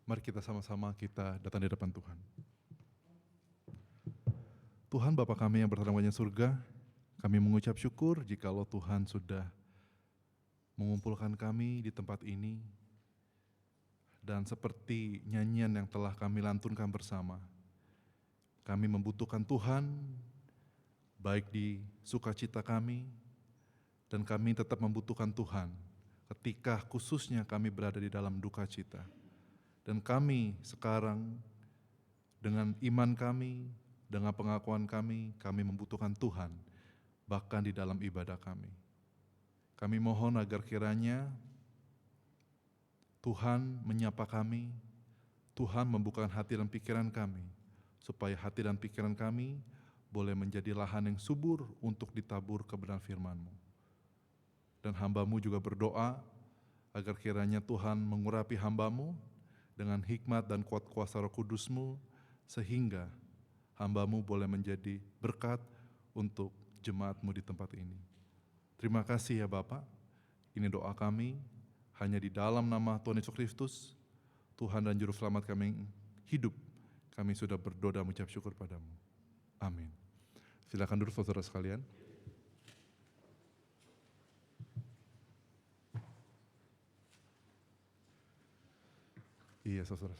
Mari kita sama-sama kita datang di depan Tuhan. Tuhan Bapa kami yang berada di surga, kami mengucap syukur jikalau Tuhan sudah mengumpulkan kami di tempat ini, dan seperti nyanyian yang telah kami lantunkan bersama, kami membutuhkan Tuhan, baik di sukacita kami, dan kami tetap membutuhkan Tuhan ketika khususnya kami berada di dalam duka cita. Dan kami sekarang dengan iman kami, dengan pengakuan kami membutuhkan Tuhan, bahkan di dalam ibadah kami. Kami mohon agar kiranya Tuhan menyapa kami, Tuhan membukakan hati dan pikiran kami, supaya hati dan pikiran kami boleh menjadi lahan yang subur untuk ditabur kebenaran firman-Mu. Dan hamba-Mu juga berdoa agar kiranya Tuhan mengurapi hamba-Mu dengan hikmat dan kuat kuasa Roh Kudus-Mu, sehingga hamba-Mu boleh menjadi berkat untuk jemaat-Mu di tempat ini. Terima kasih ya Bapa, ini doa kami, hanya di dalam nama Tuhan Yesus Kristus, Tuhan dan Juru Selamat kami yang hidup, kami sudah berdoa dan mengucap syukur padamu. Amin. Silakan duduk saudara sekalian. Iya saudara.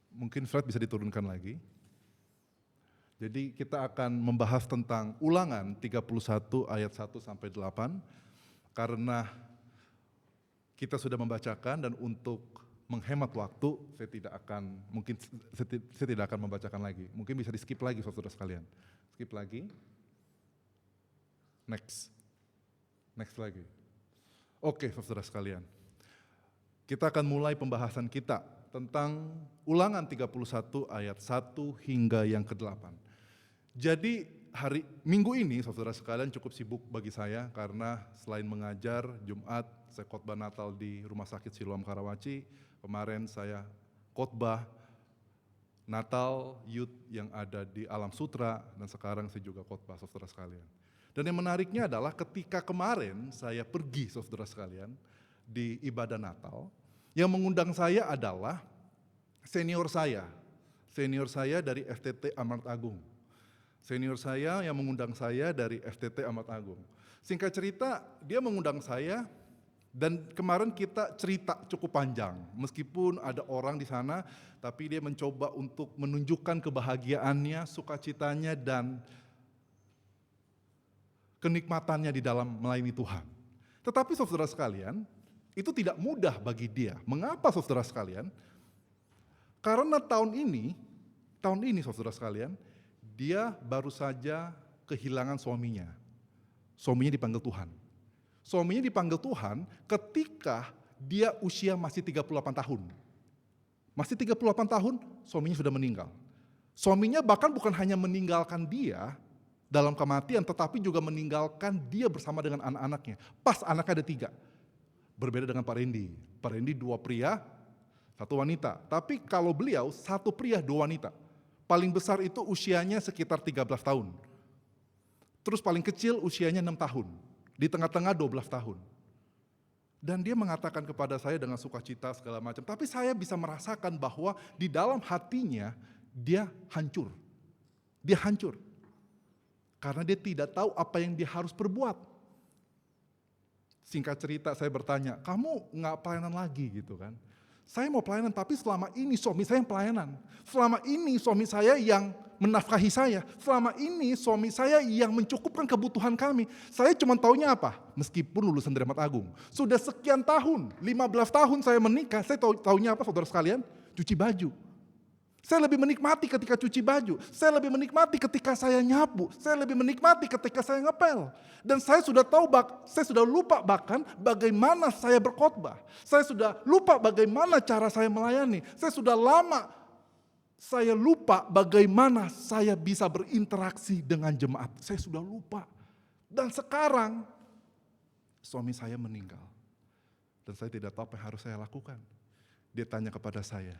Mungkin slide bisa diturunkan lagi. Jadi kita akan membahas tentang Ulangan 31 ayat 1 sampai 8. Karena kita sudah membacakan dan untuk menghemat waktu, saya tidak akan membacakan lagi. Mungkin bisa di-skip lagi saudara sekalian. Skip lagi. Next lagi. Oke saudara sekalian. Kita akan mulai pembahasan kita tentang Ulangan 31 ayat 1 hingga yang ke-8. Jadi minggu ini saudara sekalian cukup sibuk bagi saya karena selain mengajar Jumat, saya khotbah Natal di Rumah Sakit Siloam Karawaci. Kemarin saya khotbah Natal Youth yang ada di Alam Sutra, dan sekarang saya juga khotbah saudara sekalian. Dan yang menariknya adalah ketika kemarin saya pergi saudara sekalian di ibadah Natal, yang mengundang saya adalah senior saya dari FTT Amanat Agung. Senior saya yang mengundang saya dari FTT Amanat Agung. Singkat cerita, dia mengundang saya dan kemarin kita cerita cukup panjang. Meskipun ada orang di sana, tapi dia mencoba untuk menunjukkan kebahagiaannya, sukacitanya, dan kenikmatannya di dalam melayani Tuhan. Tetapi saudara sekalian, itu tidak mudah bagi dia. Mengapa saudara sekalian? Karena tahun ini saudara sekalian, dia baru saja kehilangan suaminya. Suaminya dipanggil Tuhan. Suaminya dipanggil Tuhan ketika dia usia masih 38 tahun. Masih 38 tahun, suaminya sudah meninggal. Suaminya bahkan bukan hanya meninggalkan dia dalam kematian, tetapi juga meninggalkan dia bersama dengan anak-anaknya. Pas anaknya ada 3. Berbeda dengan Pak Randy. Pak Randy 2 pria, 1 wanita. Tapi kalau beliau 1 pria, 2 wanita. Paling besar itu usianya sekitar 13 tahun. Terus paling kecil usianya 6 tahun. Di tengah-tengah 12 tahun. Dan dia mengatakan kepada saya dengan sukacita segala macam. Tapi saya bisa merasakan bahwa di dalam hatinya dia hancur. Dia hancur. Karena dia tidak tahu apa yang dia harus perbuat. Singkat cerita saya bertanya, kamu nggak pelayanan lagi gitu kan? Saya mau pelayanan, tapi selama ini suami saya yang pelayanan. Selama ini suami saya yang menafkahi saya. Selama ini suami saya yang mencukupkan kebutuhan kami. Saya cuma taunya apa? Meskipun lulusan dari Amanat Agung. Sudah sekian tahun, 15 tahun saya menikah, saya taunya apa saudara sekalian? Cuci baju. Saya lebih menikmati ketika cuci baju. Saya lebih menikmati ketika saya nyapu. Saya lebih menikmati ketika saya ngepel. Dan saya sudah tahu, saya sudah lupa bahkan bagaimana saya berkhotbah. Saya sudah lupa bagaimana cara saya melayani. Saya lupa bagaimana saya bisa berinteraksi dengan jemaat. Saya sudah lupa. Dan sekarang suami saya meninggal. Dan saya tidak tahu apa yang harus saya lakukan. Dia tanya kepada saya,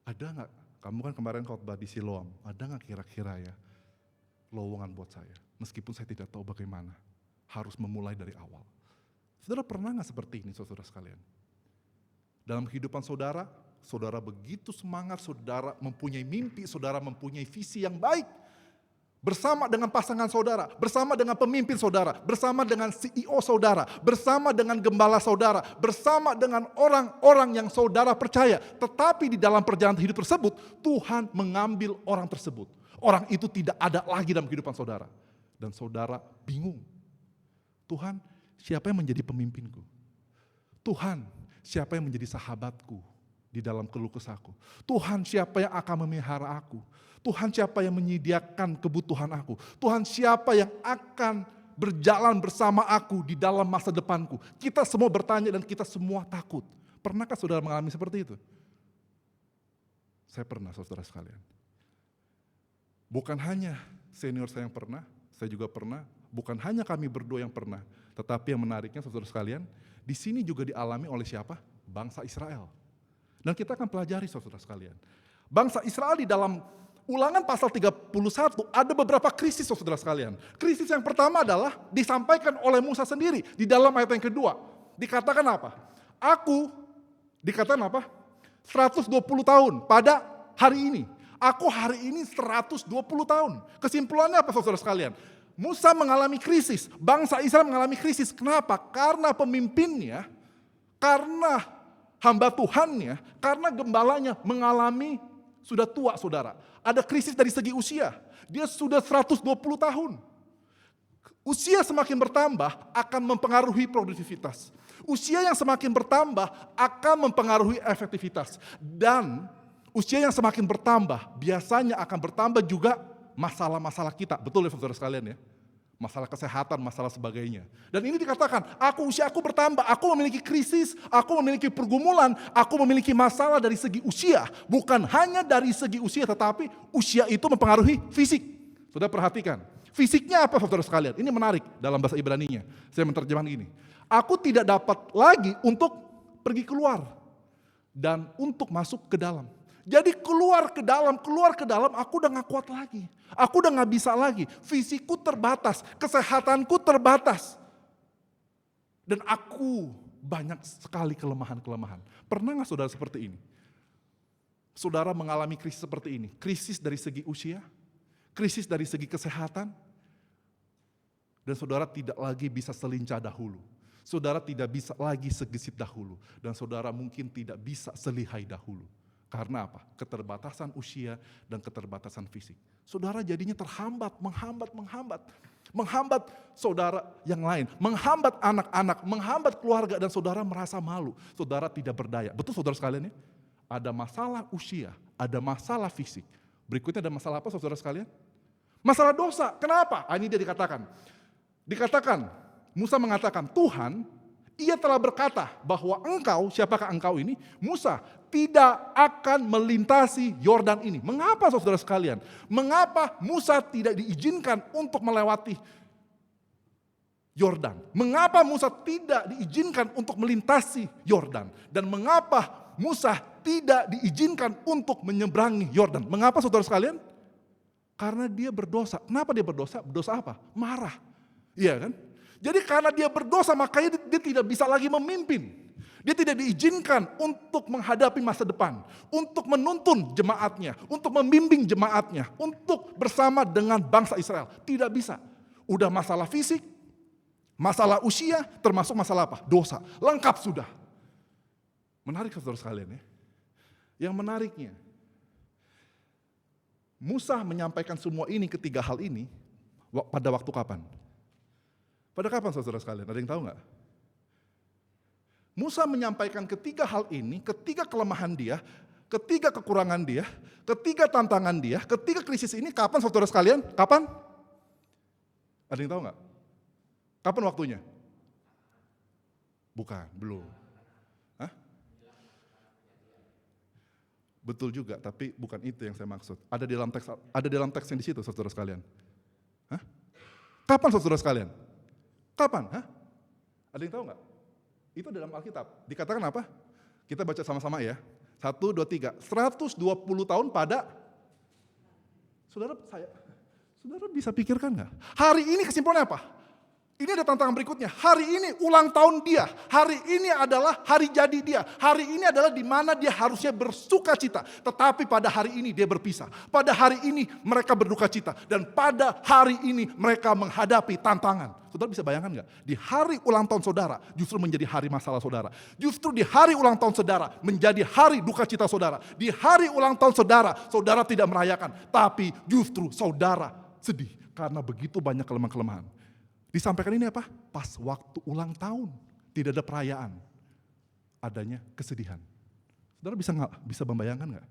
ada nggak, kamu kan kemarin khotbah di Siloam, ada nggak kira-kira ya lowongan buat saya? Meskipun saya tidak tahu bagaimana, harus memulai dari awal. Saudara pernah nggak seperti ini saudara sekalian? Dalam kehidupan saudara, saudara begitu semangat, saudara mempunyai mimpi, saudara mempunyai visi yang baik. Bersama dengan pasangan saudara, bersama dengan pemimpin saudara, bersama dengan CEO saudara, bersama dengan gembala saudara, bersama dengan orang-orang yang saudara percaya. Tetapi di dalam perjalanan hidup tersebut, Tuhan mengambil orang tersebut. Orang itu tidak ada lagi dalam kehidupan saudara. Dan saudara bingung. Tuhan, siapa yang menjadi pemimpinku? Tuhan, siapa yang menjadi sahabatku di dalam keluh kesahku? Tuhan, siapa yang akan memelihara aku? Tuhan, siapa yang menyediakan kebutuhan aku? Tuhan, siapa yang akan berjalan bersama aku di dalam masa depanku? Kita semua bertanya dan kita semua takut. Pernahkah saudara mengalami seperti itu? Saya pernah, saudara sekalian. Bukan hanya senior saya yang pernah, saya juga pernah. Bukan hanya kami berdua yang pernah. Tetapi yang menariknya, saudara sekalian, di sini juga dialami oleh siapa? Bangsa Israel. Dan kita akan pelajari, saudara sekalian. Bangsa Israel di dalam Ulangan pasal 31 ada beberapa krisis, saudara sekalian. Krisis yang pertama adalah disampaikan oleh Musa sendiri di dalam ayat yang kedua. Dikatakan apa? Dikatakan apa? 120 tahun pada hari ini. Aku hari ini 120 tahun. Kesimpulannya apa, saudara sekalian? Musa mengalami krisis, bangsa Israel mengalami krisis. Kenapa? Karena pemimpinnya, karena hamba Tuhannya, karena gembalanya mengalami sudah tua, saudara. Ada krisis dari segi usia. Dia sudah 120 tahun. Usia semakin bertambah akan mempengaruhi produktivitas. Usia yang semakin bertambah akan mempengaruhi efektivitas. Dan usia yang semakin bertambah biasanya akan bertambah juga masalah-masalah kita. Betul ya saudara sekalian ya? Masalah kesehatan, masalah sebagainya. Dan ini dikatakan, usiaku bertambah, aku memiliki krisis, aku memiliki pergumulan, aku memiliki masalah dari segi usia. Bukan hanya dari segi usia, tetapi usia itu mempengaruhi fisik. Sudah perhatikan, fisiknya apa saudara sekalian? Ini menarik dalam bahasa Ibraninya. Saya menerjemahkan gini, aku tidak dapat lagi untuk pergi keluar dan untuk masuk ke dalam. Jadi keluar ke dalam, aku udah gak kuat lagi. Aku udah gak bisa lagi. Fisikku terbatas, kesehatanku terbatas. Dan aku banyak sekali kelemahan-kelemahan. Pernah gak saudara seperti ini? Saudara mengalami krisis seperti ini. Krisis dari segi usia, krisis dari segi kesehatan. Dan saudara tidak lagi bisa selincah dahulu. Saudara tidak bisa lagi segesit dahulu. Dan saudara mungkin tidak bisa selihai dahulu. Karena apa? Keterbatasan usia dan keterbatasan fisik. Saudara jadinya terhambat, menghambat saudara yang lain, menghambat anak-anak, menghambat keluarga, dan saudara merasa malu. Saudara tidak berdaya. Betul saudara sekalian ya? Ada masalah usia, ada masalah fisik. Berikutnya ada masalah apa saudara sekalian? Masalah dosa. Kenapa? Ini dia dikatakan, Musa mengatakan, Tuhan, Ia telah berkata bahwa engkau, siapakah engkau ini? Musa, tidak akan melintasi Yordan ini. Mengapa saudara sekalian? Mengapa Musa tidak diizinkan untuk melewati Yordan? Mengapa Musa tidak diizinkan untuk melintasi Yordan? Dan mengapa Musa tidak diizinkan untuk menyeberangi Yordan? Mengapa saudara sekalian? Karena dia berdosa. Kenapa dia berdosa? Berdosa apa? Marah. Iya kan? Jadi karena dia berdosa makanya dia tidak bisa lagi memimpin. Dia tidak diizinkan untuk menghadapi masa depan, untuk menuntun jemaatnya, untuk membimbing jemaatnya, untuk bersama dengan bangsa Israel. Tidak bisa. Udah masalah fisik, masalah usia, termasuk masalah apa? Dosa. Lengkap sudah. Menarik saudara sekalian ya. Yang menariknya, Musa menyampaikan semua ini, ketiga hal ini, pada waktu kapan? Pada kapan saudara sekalian? Ada yang tahu nggak? Musa menyampaikan ketiga hal ini, ketiga kelemahan dia, ketiga kekurangan dia, ketiga tantangan dia, ketiga krisis ini kapan saudara sekalian? Kapan? Ada yang tahu nggak? Kapan waktunya? Bukan, belum. Hah? Betul juga, tapi bukan itu yang saya maksud. Ada di dalam teks yang di situ saudara sekalian. Hah? Kapan saudara sekalian? Kapan? Hah? Ada yang tahu nggak? Itu dalam Alkitab. Dikatakan apa? Kita baca sama-sama ya. 1, 2, 3. 120 tahun pada... Saudara bisa pikirkan nggak? Hari ini kesimpulannya apa? Ini ada tantangan berikutnya. Hari ini ulang tahun dia. Hari ini adalah hari jadi dia. Hari ini adalah di mana dia harusnya bersuka cita. Tetapi pada hari ini dia berpisah. Pada hari ini mereka berduka cita. Dan pada hari ini mereka menghadapi tantangan. Saudara bisa bayangkan gak? Di hari ulang tahun saudara justru menjadi hari masalah saudara. Justru di hari ulang tahun saudara menjadi hari duka cita saudara. Di hari ulang tahun saudara, saudara tidak merayakan. Tapi justru saudara sedih. Karena begitu banyak kelemahan-kelemahan. Disampaikan ini apa? Pas waktu ulang tahun. Tidak ada perayaan. Adanya kesedihan. Saudara bisa membayangkan gak?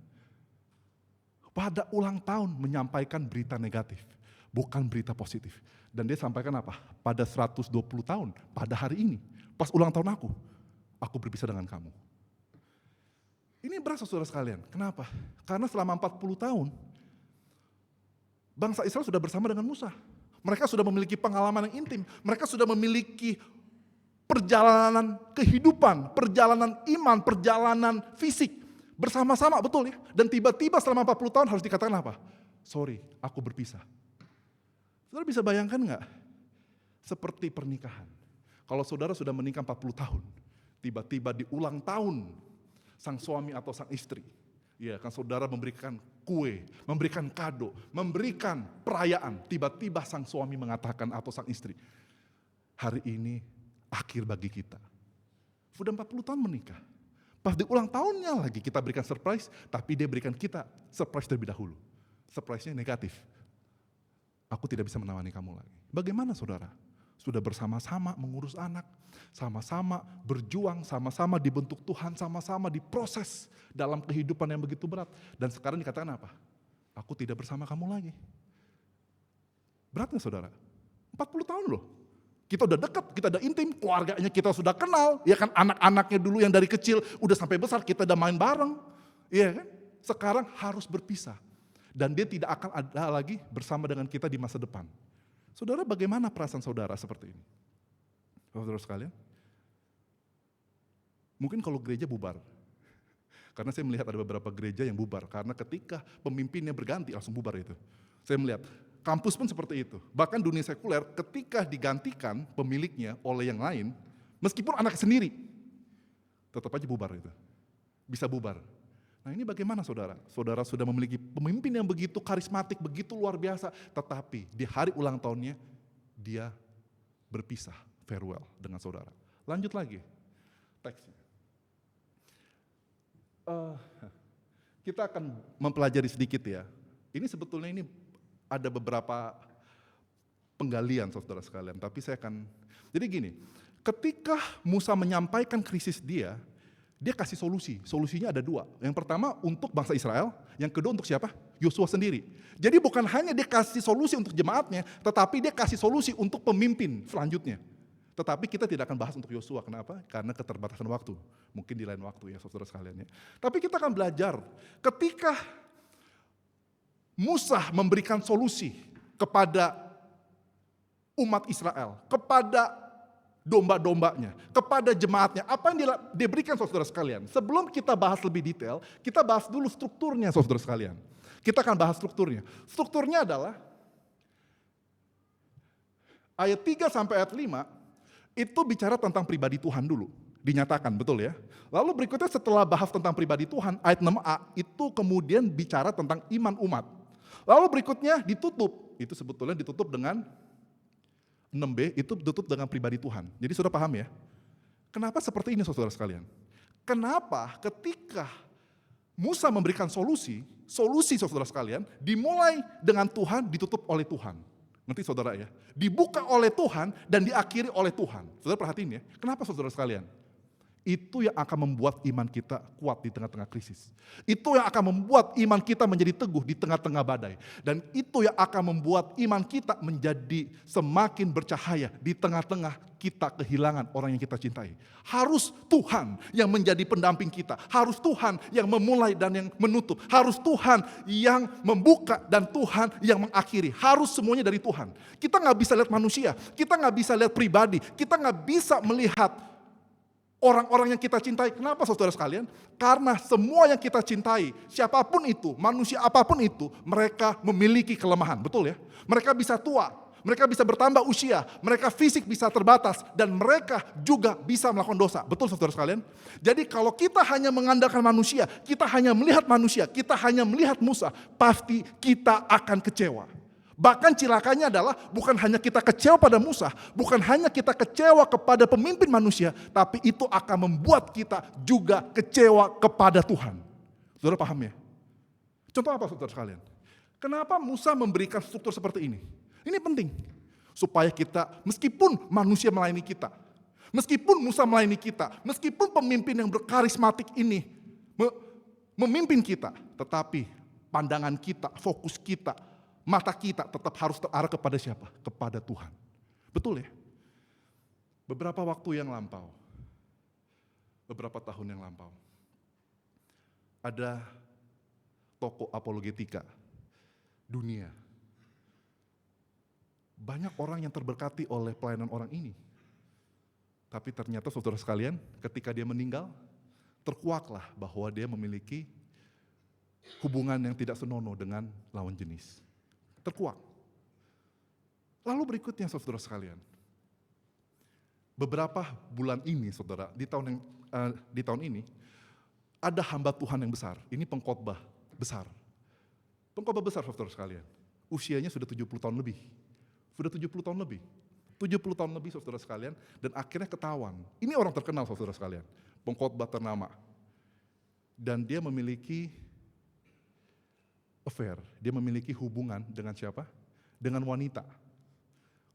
Pada ulang tahun menyampaikan berita negatif. Bukan berita positif. Dan dia sampaikan apa? Pada 120 tahun, pada hari ini. Pas ulang tahun aku berpisah dengan kamu. Ini berat saudara sekalian. Kenapa? Karena selama 40 tahun, bangsa Israel sudah bersama dengan Musa. Mereka sudah memiliki pengalaman yang intim. Mereka sudah memiliki perjalanan kehidupan, perjalanan iman, perjalanan fisik. Bersama-sama, betul ya. Dan tiba-tiba selama 40 tahun harus dikatakan apa? Sorry, aku berpisah. Saudara bisa bayangkan gak? Seperti pernikahan. Kalau saudara sudah menikah 40 tahun, tiba-tiba di ulang tahun sang suami atau sang istri, ya kan saudara memberikan kue, memberikan kado, memberikan perayaan. Tiba-tiba sang suami mengatakan atau sang istri, hari ini akhir bagi kita. Sudah 40 tahun menikah. Pas di ulang tahunnya lagi kita berikan surprise, tapi dia berikan kita surprise terlebih dahulu. Surprise-nya negatif. Aku tidak bisa menemani kamu lagi. Bagaimana saudara? Sudah bersama-sama mengurus anak, sama-sama berjuang, sama-sama dibentuk Tuhan, sama-sama diproses dalam kehidupan yang begitu berat. Dan sekarang dikatakan apa? Aku tidak bersama kamu lagi. Berat gak saudara? 40 tahun loh. Kita udah dekat, kita udah intim, keluarganya kita sudah kenal. Ya kan anak-anaknya dulu yang dari kecil udah sampai besar kita udah main bareng. Iya kan? Sekarang harus berpisah. Dan dia tidak akan ada lagi bersama dengan kita di masa depan. Saudara, bagaimana perasaan saudara seperti ini? Saudara sekalian, mungkin kalau gereja bubar. Karena saya melihat ada beberapa gereja yang bubar. Karena ketika pemimpinnya berganti langsung bubar itu. Saya melihat kampus pun seperti itu. Bahkan dunia sekuler ketika digantikan pemiliknya oleh yang lain, meskipun anak sendiri, tetap aja bubar itu. Bisa bubar. Nah ini bagaimana saudara? Saudara sudah memiliki pemimpin yang begitu karismatik, begitu luar biasa. Tetapi di hari ulang tahunnya, dia berpisah, farewell dengan saudara. Lanjut lagi, teksnya. Kita akan mempelajari sedikit ya. Ini sebetulnya ini ada beberapa penggalian saudara sekalian. Tapi saya akan, jadi gini, ketika Musa menyampaikan krisis dia kasih solusi. Solusinya ada dua. Yang pertama untuk bangsa Israel, yang kedua untuk siapa? Yosua sendiri. Jadi bukan hanya dia kasih solusi untuk jemaatnya, tetapi dia kasih solusi untuk pemimpin selanjutnya. Tetapi kita tidak akan bahas untuk Yosua. Kenapa? Karena keterbatasan waktu. Mungkin di lain waktu ya saudara sekalian ya. Tapi kita akan belajar ketika Musa memberikan solusi kepada umat Israel, kepada domba-dombanya, kepada jemaatnya. Apa yang diberikan saudara sekalian? Sebelum kita bahas lebih detail, kita bahas dulu strukturnya saudara sekalian. Kita akan bahas strukturnya. Strukturnya adalah ayat 3 sampai ayat 5 itu bicara tentang pribadi Tuhan dulu. Dinyatakan, betul ya? Lalu berikutnya setelah bahas tentang pribadi Tuhan, ayat 6a itu kemudian bicara tentang iman umat. Lalu berikutnya ditutup, itu sebetulnya ditutup dengan 6b itu ditutup dengan pribadi Tuhan. Jadi sudah paham ya? Kenapa seperti ini saudara sekalian? Kenapa ketika Musa memberikan solusi saudara sekalian, dimulai dengan Tuhan, ditutup oleh Tuhan. Ngerti saudara ya? Dibuka oleh Tuhan dan diakhiri oleh Tuhan. Saudara perhatiin ya, kenapa saudara sekalian? Itu yang akan membuat iman kita kuat di tengah-tengah krisis. Itu yang akan membuat iman kita menjadi teguh di tengah-tengah badai. Dan itu yang akan membuat iman kita menjadi semakin bercahaya di tengah-tengah kita kehilangan orang yang kita cintai. Harus Tuhan yang menjadi pendamping kita. Harus Tuhan yang memulai dan yang menutup. Harus Tuhan yang membuka dan Tuhan yang mengakhiri. Harus semuanya dari Tuhan. Kita gak bisa lihat manusia. Kita gak bisa lihat pribadi. Kita gak bisa melihat orang-orang yang kita cintai. Kenapa saudara sekalian? Karena semua yang kita cintai, siapapun itu, manusia apapun itu, mereka memiliki kelemahan, betul ya? Mereka bisa tua, mereka bisa bertambah usia, mereka fisik bisa terbatas, dan mereka juga bisa melakukan dosa. Betul saudara sekalian? Jadi kalau kita hanya mengandalkan manusia, kita hanya melihat manusia, kita hanya melihat Musa, pasti kita akan kecewa. Bahkan cilakanya adalah bukan hanya kita kecewa pada Musa, bukan hanya kita kecewa kepada pemimpin manusia, tapi itu akan membuat kita juga kecewa kepada Tuhan. Saudara paham ya? Contoh apa saudara sekalian? Kenapa Musa memberikan struktur seperti ini? Ini penting. Supaya kita, meskipun manusia melayani kita, meskipun Musa melayani kita, meskipun pemimpin yang berkarismatik ini memimpin kita, tetapi pandangan kita, fokus kita, mata kita tetap harus terarah kepada siapa? Kepada Tuhan. Betul ya? Beberapa waktu yang lampau, beberapa tahun yang lampau, ada tokoh apologetika dunia. Banyak orang yang terberkati oleh pelayanan orang ini. Tapi ternyata saudara sekalian, ketika dia meninggal, terkuaklah bahwa dia memiliki hubungan yang tidak senonoh dengan lawan jenis. Terkuak. Lalu berikutnya saudara sekalian, beberapa bulan ini saudara, di tahun ini, ada hamba Tuhan yang besar, ini pengkhotbah besar. Pengkhotbah besar saudara sekalian, usianya sudah 70 tahun lebih. Sudah 70 tahun lebih. 70 tahun lebih saudara sekalian, dan akhirnya ketahuan. Ini orang terkenal saudara sekalian, pengkhotbah ternama. Dan dia memiliki affair, dia memiliki hubungan dengan siapa? Dengan wanita.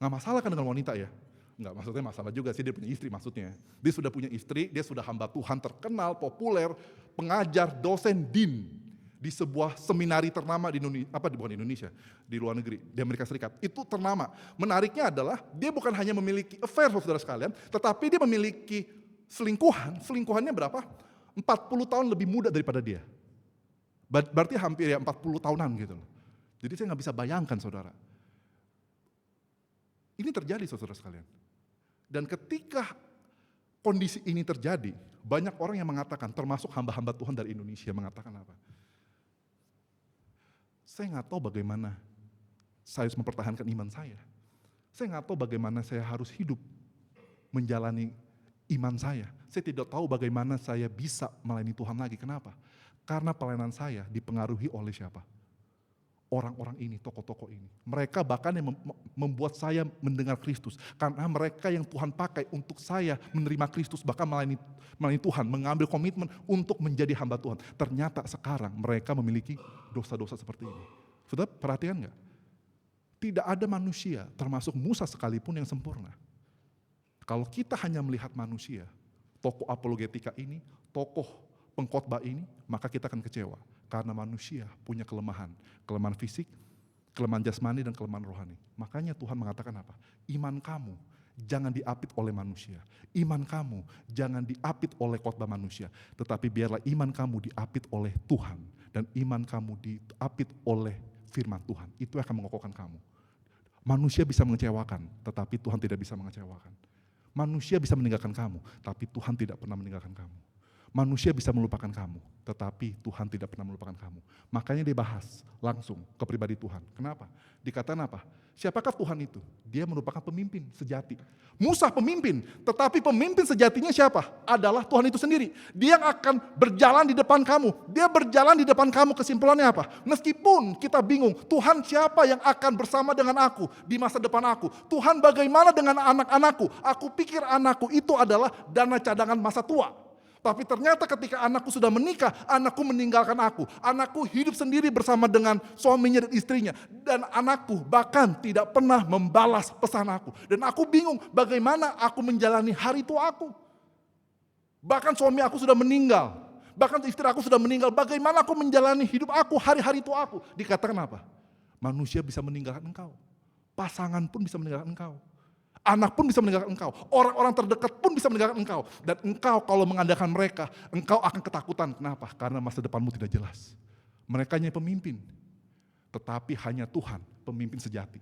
Nggak masalah kan dengan wanita ya? Nggak, maksudnya masalah juga sih, dia punya istri maksudnya. Dia sudah punya istri, dia sudah hamba Tuhan terkenal, populer, pengajar, dosen, din di sebuah seminari ternama di Indonesia, bukan di Indonesia, di luar negeri, di Amerika Serikat. Itu ternama. Menariknya adalah dia bukan hanya memiliki affair saudara sekalian, tetapi dia memiliki selingkuhannya berapa? 40 tahun lebih muda daripada dia. Berarti hampir ya 40 tahunan gitu loh. Jadi saya nggak bisa bayangkan saudara. Ini terjadi saudara sekalian. Dan ketika kondisi ini terjadi, banyak orang yang mengatakan, termasuk hamba-hamba Tuhan dari Indonesia mengatakan apa? Saya nggak tahu bagaimana saya harus mempertahankan iman saya. Saya nggak tahu bagaimana saya harus hidup menjalani iman saya. Saya tidak tahu bagaimana saya bisa melayani Tuhan lagi. Kenapa? Karena pelayanan saya dipengaruhi oleh siapa? Orang-orang ini, tokoh-tokoh ini. Mereka bahkan yang membuat saya mendengar Kristus. Karena mereka yang Tuhan pakai untuk saya menerima Kristus, bahkan melayani Tuhan, mengambil komitmen untuk menjadi hamba Tuhan. Ternyata sekarang mereka memiliki dosa-dosa seperti ini. Sudah perhatian gak? Tidak ada manusia, termasuk Musa sekalipun yang sempurna. Kalau kita hanya melihat manusia, tokoh apologetika ini, tokoh pengkhotbah ini, maka kita akan kecewa. Karena manusia punya kelemahan fisik, kelemahan jasmani, dan kelemahan rohani. Makanya Tuhan mengatakan apa? Iman kamu jangan diapit oleh manusia. Iman kamu jangan diapit oleh khotbah manusia. Tetapi biarlah iman kamu diapit oleh Tuhan. Dan iman kamu diapit oleh firman Tuhan. Itu akan mengokohkan kamu. Manusia bisa mengecewakan, tetapi Tuhan tidak bisa mengecewakan. Manusia bisa meninggalkan kamu, tapi Tuhan tidak pernah meninggalkan kamu. Manusia bisa melupakan kamu, tetapi Tuhan tidak pernah melupakan kamu. Makanya dia bahas langsung ke pribadi Tuhan. Kenapa? Dikatakan apa? Siapakah Tuhan itu? Dia merupakan pemimpin sejati. Musa pemimpin, tetapi pemimpin sejatinya siapa? Adalah Tuhan itu sendiri. Dia yang akan berjalan di depan kamu. Dia berjalan di depan kamu, kesimpulannya apa? Meskipun kita bingung, Tuhan siapa yang akan bersama dengan aku di masa depan aku? Tuhan bagaimana dengan anak-anakku? Aku pikir anakku itu adalah dana cadangan masa tua. Tapi ternyata ketika anakku sudah menikah, anakku meninggalkan aku. Anakku hidup sendiri bersama dengan suaminya dan istrinya. Dan anakku bahkan tidak pernah membalas pesan aku. Dan aku bingung bagaimana aku menjalani hari tua aku. Bahkan suami aku sudah meninggal. Bahkan istri aku sudah meninggal. Bagaimana aku menjalani hidup aku, hari-hari tua aku. Dikatakan apa? Manusia bisa meninggalkan engkau. Pasangan pun bisa meninggalkan engkau. Anak pun bisa meninggalkan engkau, orang-orang terdekat pun bisa meninggalkan engkau. Dan engkau kalau mengandalkan mereka, engkau akan ketakutan. Kenapa? Karena masa depanmu tidak jelas. Mereka hanya pemimpin, tetapi hanya Tuhan, pemimpin sejati.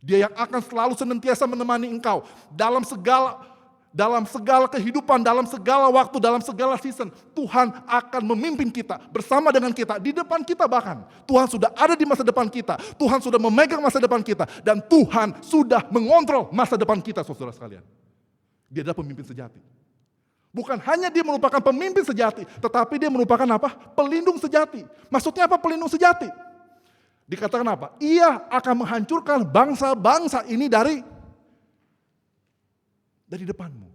Dia yang akan selalu senantiasa menemani engkau dalam segala dalam segala kehidupan, dalam segala waktu, dalam segala season, Tuhan akan memimpin kita, bersama dengan kita, di depan kita bahkan. Tuhan sudah ada di masa depan kita, Tuhan sudah memegang masa depan kita, dan Tuhan sudah mengontrol masa depan kita, saudara sekalian. Dia adalah pemimpin sejati. Bukan hanya dia merupakan pemimpin sejati, tetapi dia merupakan apa? Pelindung sejati. Maksudnya apa pelindung sejati? Dikatakan apa? Ia akan menghancurkan bangsa-bangsa ini dari depanmu.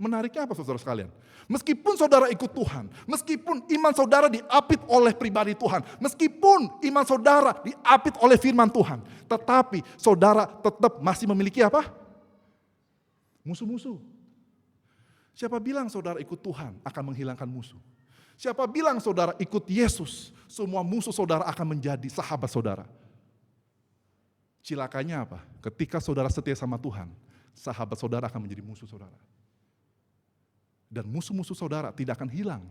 Menariknya apa saudara sekalian? Meskipun saudara ikut Tuhan, meskipun iman saudara diapit oleh pribadi Tuhan, meskipun iman saudara diapit oleh firman Tuhan, tetapi saudara tetap masih memiliki apa? Musuh-musuh. Siapa bilang saudara ikut Tuhan akan menghilangkan musuh? Siapa bilang saudara ikut Yesus, semua musuh saudara akan menjadi sahabat saudara? Cilakanya apa? Ketika saudara setia sama Tuhan, sahabat saudara akan menjadi musuh saudara. Dan musuh-musuh saudara tidak akan hilang.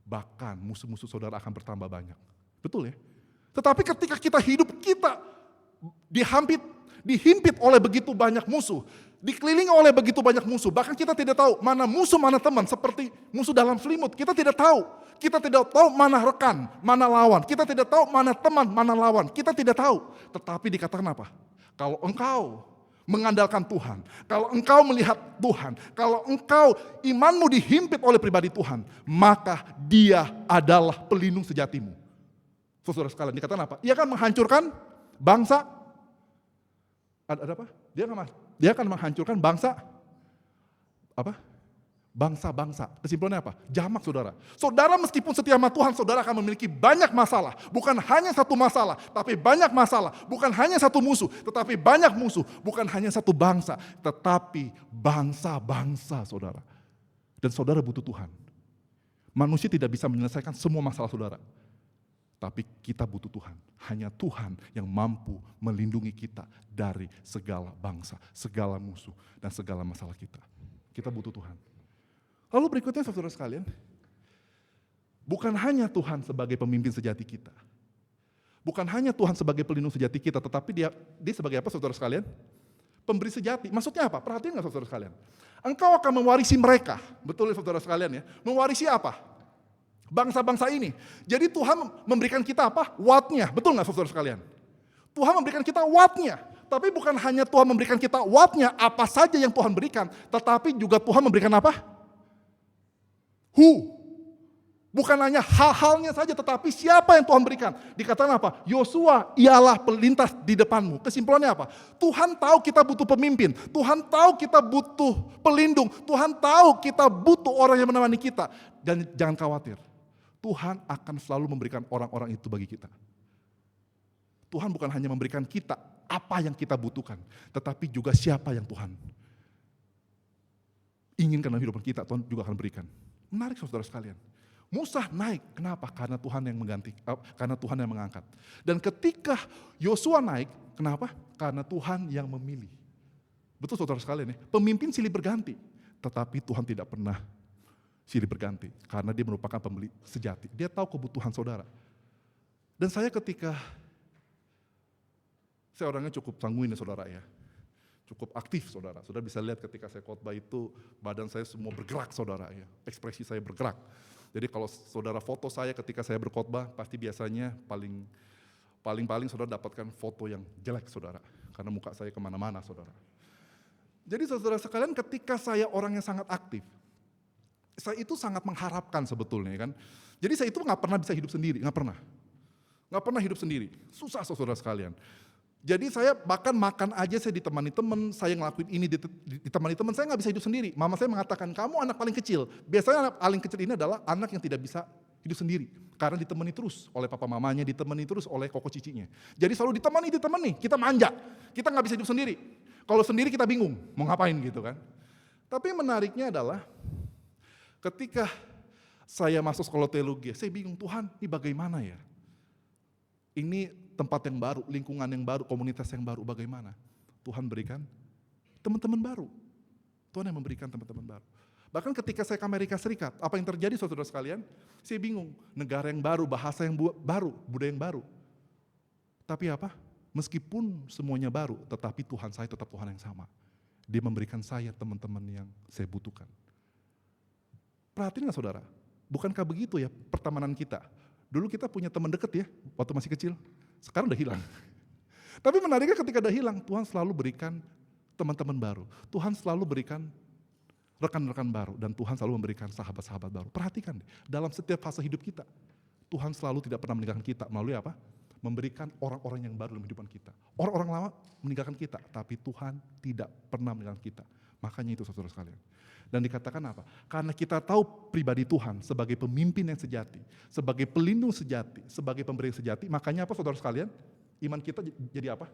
Bahkan musuh-musuh saudara akan bertambah banyak. Betul ya? Tetapi ketika kita hidup, kita dihimpit oleh begitu banyak musuh. Dikelilingi oleh begitu banyak musuh. Bahkan kita tidak tahu mana musuh, mana teman. Seperti musuh dalam selimut. Kita tidak tahu. Kita tidak tahu mana rekan, mana lawan. Kita tidak tahu mana teman, mana lawan. Kita tidak tahu. Tetapi dikatakan apa? Kalau engkau mengandalkan Tuhan, kalau engkau melihat Tuhan, kalau engkau imanmu dihimpit oleh pribadi Tuhan, maka Dia adalah pelindung sejatimu. Saudara sekalian, dikatakan apa? Ia akan menghancurkan bangsa. Ada apa? Dia akan menghancurkan bangsa. Apa? Bangsa-bangsa. Kesimpulannya apa? Jamak saudara. Saudara meskipun setia sama Tuhan, saudara akan memiliki banyak masalah. Bukan hanya satu masalah, tapi banyak masalah. Bukan hanya satu musuh, tetapi banyak musuh. Bukan hanya satu bangsa, tetapi bangsa-bangsa saudara. Dan saudara butuh Tuhan. Manusia tidak bisa menyelesaikan semua masalah saudara. Tapi kita butuh Tuhan. Hanya Tuhan yang mampu melindungi kita dari segala bangsa, segala musuh, dan segala masalah kita. Kita butuh Tuhan. Lalu berikutnya saudara sekalian, bukan hanya Tuhan sebagai pemimpin sejati kita. Bukan hanya Tuhan sebagai pelindung sejati kita, tetapi dia sebagai apa saudara sekalian? Pemberi sejati. Maksudnya apa? Perhatian nggak saudara sekalian? Engkau akan mewarisi mereka. Betul ya saudara sekalian ya? Mewarisi apa? Bangsa-bangsa ini. Jadi Tuhan memberikan kita apa? What-nya. Betul nggak saudara sekalian? Tuhan memberikan kita what-nya. Tapi bukan hanya Tuhan memberikan kita what-nya, apa saja yang Tuhan berikan. Tetapi juga Tuhan memberikan apa? Who? Bukan hanya hal-halnya saja, tetapi siapa yang Tuhan berikan. Dikatakan apa? Yosua ialah pelintas di depanmu. Kesimpulannya apa? Tuhan tahu kita butuh pemimpin. Tuhan tahu kita butuh pelindung. Tuhan tahu kita butuh orang yang menemani kita. Dan jangan khawatir. Tuhan akan selalu memberikan orang-orang itu bagi kita. Tuhan bukan hanya memberikan kita apa yang kita butuhkan, tetapi juga siapa yang Tuhan inginkan dalam kehidupan kita, Tuhan juga akan berikan. Menarik saudara sekalian. Musa naik, kenapa? Karena Tuhan yang karena Tuhan yang mengangkat. Dan ketika Yosua naik, kenapa? Karena Tuhan yang memilih. Betul saudara sekalian ya, pemimpin silih berganti, tetapi Tuhan tidak pernah silih berganti, karena dia merupakan pembeli sejati. Dia tahu kebutuhan saudara. Dan saya orangnya cukup sanguin ya saudara ya. Cukup aktif saudara. Saudara bisa lihat ketika saya khotbah itu badan saya semua bergerak saudara ya. Ekspresi saya bergerak. Jadi kalau saudara foto saya ketika saya berkhotbah pasti biasanya paling saudara dapatkan foto yang jelek saudara. Karena muka saya kemana-mana saudara. Jadi saudara sekalian ketika saya orang yang sangat aktif, saya itu sangat mengharapkan sebetulnya kan. Jadi saya itu gak pernah bisa hidup sendiri, gak pernah. Gak pernah hidup sendiri, susah saudara sekalian. Jadi saya bahkan makan aja saya ditemani teman, saya ngelakuin ini ditemani teman, saya nggak bisa hidup sendiri. Mama saya mengatakan, kamu anak paling kecil. Biasanya anak paling kecil ini adalah anak yang tidak bisa hidup sendiri. Karena ditemani terus oleh papa mamanya, ditemani terus oleh koko cicinya. Jadi selalu ditemani, kita manja. Kita nggak bisa hidup sendiri. Kalau sendiri kita bingung, mau ngapain gitu kan. Tapi menariknya adalah, ketika saya masuk sekolah teologi, saya bingung, Tuhan ini bagaimana ya? Ini tempat yang baru, lingkungan yang baru, komunitas yang baru, bagaimana? Tuhan berikan teman-teman baru. Tuhan yang memberikan teman-teman baru. Bahkan ketika saya ke Amerika Serikat, apa yang terjadi saudara sekalian? Saya bingung, negara yang baru, bahasa yang baru, budaya yang baru. Tapi apa? Meskipun semuanya baru, tetapi Tuhan saya tetap Tuhan yang sama. Dia memberikan saya teman-teman yang saya butuhkan. Perhatiin nggak saudara? Bukankah begitu ya pertemanan kita? Dulu kita punya teman dekat ya, waktu masih kecil. Sekarang udah hilang. Tapi menariknya ketika udah hilang, Tuhan selalu berikan teman-teman baru. Tuhan selalu berikan rekan-rekan baru. Dan Tuhan selalu memberikan sahabat-sahabat baru. Perhatikan deh, dalam setiap fase hidup kita, Tuhan selalu tidak pernah meninggalkan kita. Melalui apa? Memberikan orang-orang yang baru dalam kehidupan kita. Orang-orang lama meninggalkan kita, tapi Tuhan tidak pernah meninggalkan kita. Makanya itu saudara sekalian. Dan dikatakan apa? Karena kita tahu pribadi Tuhan sebagai pemimpin yang sejati, sebagai pelindung sejati, sebagai pemberi yang sejati, makanya apa saudara sekalian? Iman kita jadi apa?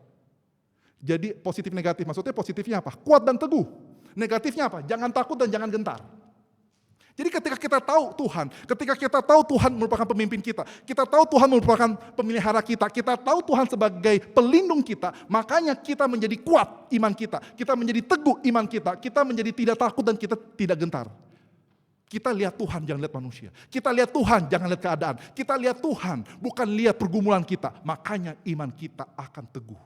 Jadi positif negatif, maksudnya positifnya apa? Kuat dan teguh. Negatifnya apa? Jangan takut dan jangan gentar. Jadi ketika kita tahu Tuhan, ketika kita tahu Tuhan merupakan pemimpin kita tahu Tuhan merupakan pemelihara kita tahu Tuhan sebagai pelindung kita, makanya kita menjadi kuat iman kita menjadi teguh iman kita menjadi tidak takut dan kita tidak gentar. Kita lihat Tuhan, jangan lihat manusia. Kita lihat Tuhan, jangan lihat keadaan. Kita lihat Tuhan, bukan lihat pergumulan kita. Makanya iman kita akan teguh.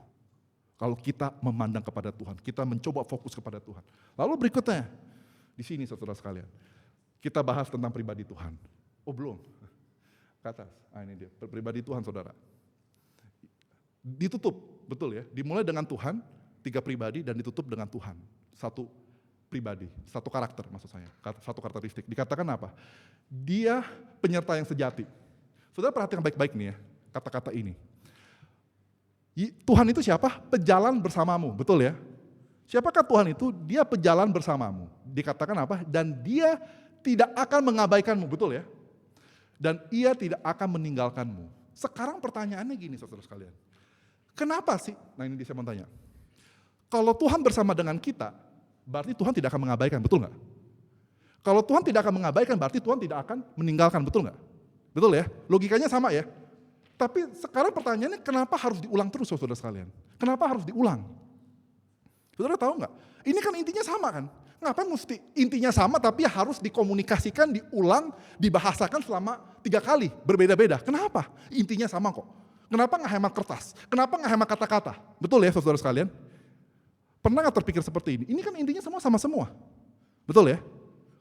Kalau kita memandang kepada Tuhan, kita mencoba fokus kepada Tuhan. Lalu berikutnya, di sini saudara sekalian. Kita bahas tentang pribadi Tuhan. Oh belum, ke atas. Ini dia, pribadi Tuhan saudara. Ditutup, betul ya. Dimulai dengan Tuhan, 3 pribadi dan ditutup dengan Tuhan. 1 pribadi, 1 karakter maksud saya. 1 karakteristik. Dikatakan apa? Dia penyerta yang sejati. Saudara perhatikan baik-baik nih ya, kata-kata ini. Tuhan itu siapa? Pejalan bersamamu, betul ya. Siapakah Tuhan itu? Dia pejalan bersamamu. Dikatakan apa? Dan dia tidak akan mengabaikanmu, betul ya? Dan ia tidak akan meninggalkanmu. Sekarang pertanyaannya gini saudara sekalian. Kenapa sih? Nah ini saya mau tanya. Kalau Tuhan bersama dengan kita, berarti Tuhan tidak akan mengabaikan, betul nggak? Kalau Tuhan tidak akan mengabaikan, berarti Tuhan tidak akan meninggalkan, betul nggak? Betul ya? Logikanya sama ya? Tapi sekarang pertanyaannya kenapa harus diulang terus saudara sekalian? Kenapa harus diulang? Saudara tahu nggak? Ini kan intinya sama kan? Ngapain mesti intinya sama tapi harus dikomunikasikan, diulang, dibahasakan selama 3 kali, berbeda-beda. Kenapa? Intinya sama kok. Kenapa nggak hemat kertas? Kenapa nggak hemat kata-kata? Betul ya saudara sekalian? Pernah nggak terpikir seperti ini? Ini kan intinya sama semua. Betul ya?